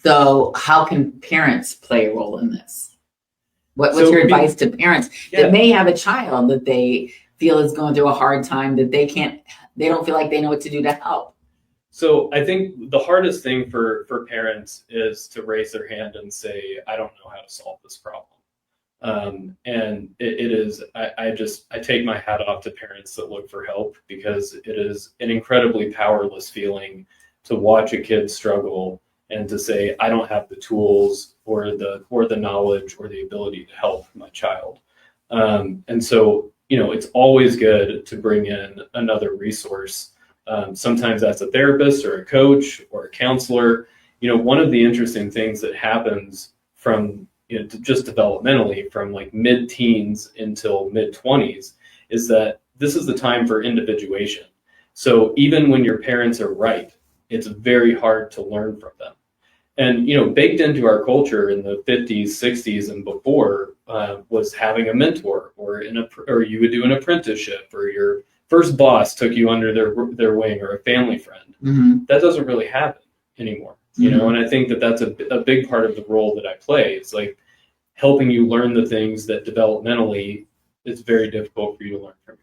So how can parents play a role in this? What's So, your I mean, advice to parents yeah. that may have a child that they feel is going through a hard time, that they don't feel like they know what to do to help? So I think the hardest thing for parents is to raise their hand and say, I don't know how to solve this problem. And it is, I take my hat off to parents that look for help, because it is an incredibly powerless feeling to watch a kid struggle and to say, I don't have the tools or the knowledge or the ability to help my child. And so, it's always good to bring in another resource. Sometimes that's a therapist or a coach or a counselor. One of the interesting things that happens from just developmentally from like mid-teens until mid-20s is that this is the time for individuation. So even when your parents are right, it's very hard to learn from them. And baked into our culture in the 50s, 60s, and before was having a mentor, or you would do an apprenticeship, or your first boss took you under their wing, or a family friend. Mm-hmm. That doesn't really happen anymore, and I think that that's a big part of the role that I play. It's like helping you learn the things that developmentally it's very difficult for you to learn from